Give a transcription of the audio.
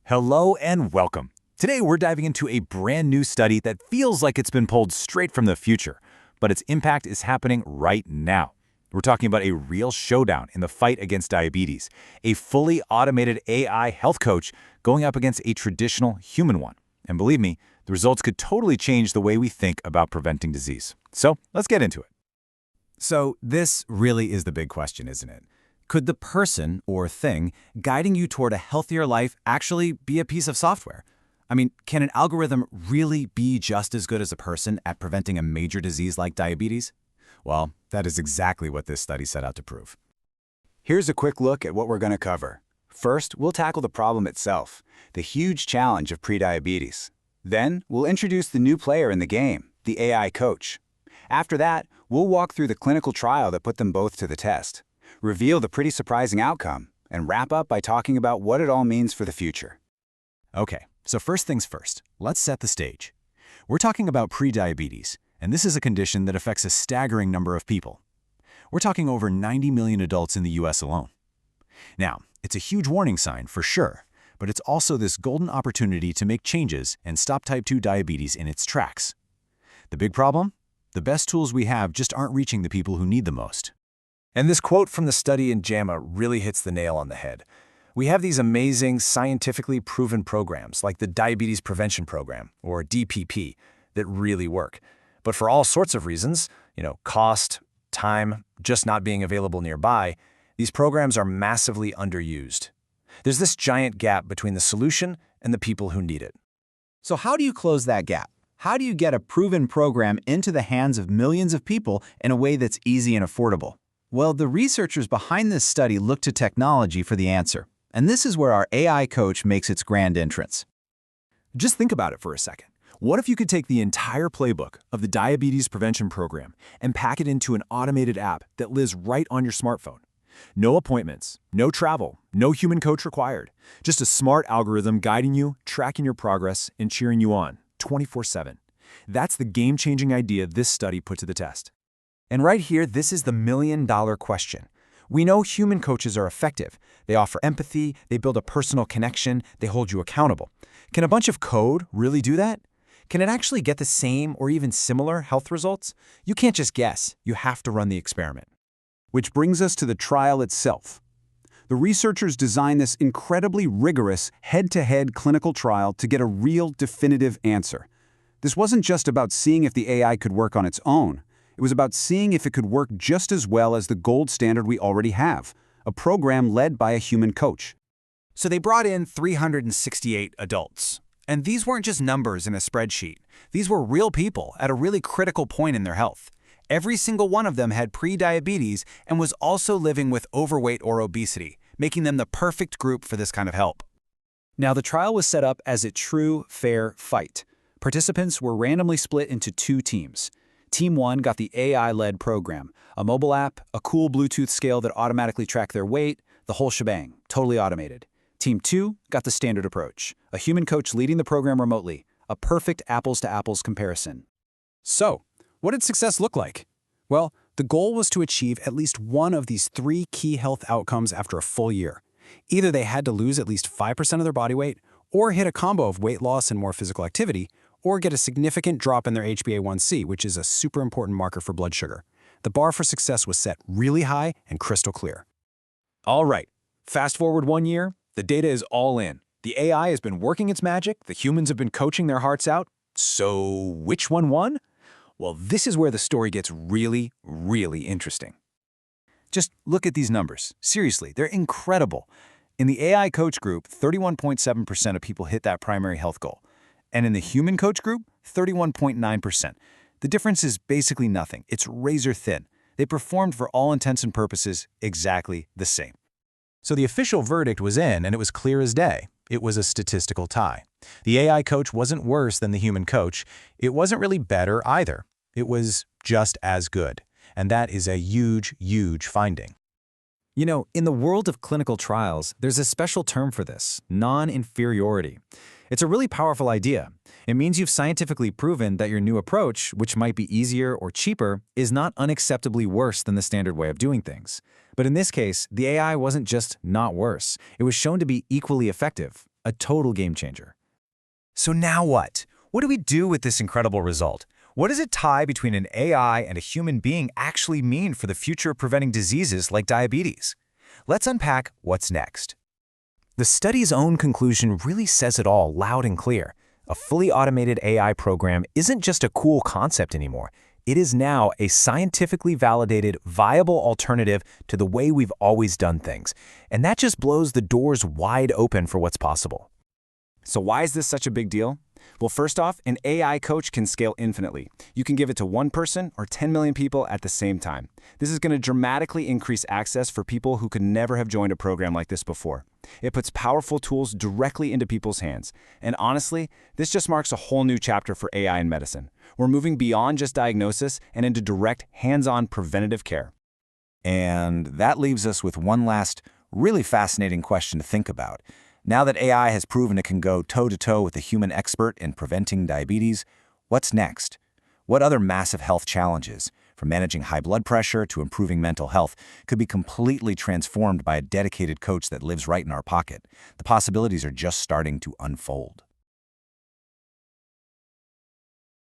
Hello and welcome. Today we're diving into a brand new study that feels like it's been pulled straight from the future, but its impact is happening right now. We're talking about a real showdown in the fight against diabetes, a fully automated AI health coach going up against a traditional human one. And believe me, the results could totally change the way we think about preventing disease. So let's get into it. So this really is the big question, isn't it? Could the person or thing guiding you toward a healthier life actually be a piece of software? I mean, can an algorithm really be just as good as a person at preventing a major disease like diabetes? Well, that is exactly what this study set out to prove. Here's a quick look at what we're going to cover. First, we'll tackle the problem itself, the huge challenge of prediabetes. Then, we'll introduce the new player in the game, the AI coach. After that, we'll walk through the clinical trial that put them both to the test, reveal the pretty surprising outcome, and wrap up by talking about what it all means for the future. Okay, so first things first, let's set the stage. We're talking about prediabetes, and this is a condition that affects a staggering number of people. We're talking over 90 million adults in the US alone. Now, it's a huge warning sign for sure, but it's also this golden opportunity to make changes and stop type 2 diabetes in its tracks. The big problem? The best tools we have just aren't reaching the people who need them most. And this quote from the study in JAMA really hits the nail on the head. We have these amazing, scientifically proven programs like the Diabetes Prevention Program, or DPP, that really work. But for all sorts of reasons, cost, time, just not being available nearby, these programs are massively underused. There's this giant gap between the solution and the people who need it. So how do you close that gap? How do you get a proven program into the hands of millions of people in a way that's easy and affordable? Well, the researchers behind this study looked to technology for the answer. And this is where our AI coach makes its grand entrance. Just think about it for a second. What if you could take the entire playbook of the Diabetes Prevention Program and pack it into an automated app that lives right on your smartphone? No appointments, no travel, no human coach required. Just a smart algorithm guiding you, tracking your progress, and cheering you on 24/7. That's the game-changing idea this study put to the test. And right here, this is the million-dollar question. We know human coaches are effective. They offer empathy, they build a personal connection, they hold you accountable. Can a bunch of code really do that? Can it actually get the same or even similar health results? You can't just guess. You have to run the experiment. Which brings us to the trial itself. The researchers designed this incredibly rigorous head-to-head clinical trial to get a real definitive answer. This wasn't just about seeing if the AI could work on its own. It was about seeing if it could work just as well as the gold standard we already have, a program led by a human coach. So they brought in 368 adults. And these weren't just numbers in a spreadsheet. These were real people at a really critical point in their health. Every single one of them had prediabetes and was also living with overweight or obesity, making them the perfect group for this kind of help. Now, the trial was set up as a true, fair fight. Participants were randomly split into two teams. Team 1 got the AI-led program, a mobile app, a cool Bluetooth scale that automatically tracked their weight, the whole shebang, totally automated. Team 2 got the standard approach, a human coach leading the program remotely, a perfect apples-to-apples comparison. So, what did success look like? Well, the goal was to achieve at least one of these three key health outcomes after a full year. Either they had to lose at least 5% of their body weight, or hit a combo of weight loss and more physical activity, or get a significant drop in their HbA1c, which is a super important marker for blood sugar. The bar for success was set really high and crystal clear. All right, fast forward 1 year, the data is all in. The AI has been working its magic, the humans have been coaching their hearts out. So which one won? Well, this is where the story gets really, really interesting. Just look at these numbers. Seriously, they're incredible. In the AI coach group, 31.7% of people hit that primary health goal. And in the human coach group, 31.9%. The difference is basically nothing. It's razor thin. They performed for all intents and purposes exactly the same. So the official verdict was in, and it was clear as day. It was a statistical tie. The AI coach wasn't worse than the human coach. It wasn't really better either. It was just as good. And that is a huge, huge finding. In the world of clinical trials, there's a special term for this, noninferiority. It's a really powerful idea. It means you've scientifically proven that your new approach, which might be easier or cheaper, is not unacceptably worse than the standard way of doing things. But in this case, the AI wasn't just not worse. It was shown to be equally effective, A total game changer. So now what? What do we do with this incredible result? What does it tie between an AI and a human being actually mean for the future of preventing diseases like diabetes? Let's unpack what's next. The study's own conclusion really says it all loud and clear. A fully automated AI program isn't just a cool concept anymore. It is now a scientifically validated, viable alternative to the way we've always done things. And that just blows the doors wide open for what's possible. So why is this such a big deal? Well, first off, an AI coach can scale infinitely. You can give it to one person or 10 million people at the same time. This is going to dramatically increase access for people who could never have joined a program like this before. It puts powerful tools directly into people's hands. And honestly, this just marks a whole new chapter for AI in medicine. We're moving beyond just diagnosis and into direct, hands-on preventative care. And that leaves us with one last, really fascinating question to think about. Now that AI has proven it can go toe-to-toe with a human expert in preventing diabetes, what's next? What other massive health challenges, from managing high blood pressure to improving mental health, could be completely transformed by a dedicated coach that lives right in our pocket? The possibilities are just starting to unfold.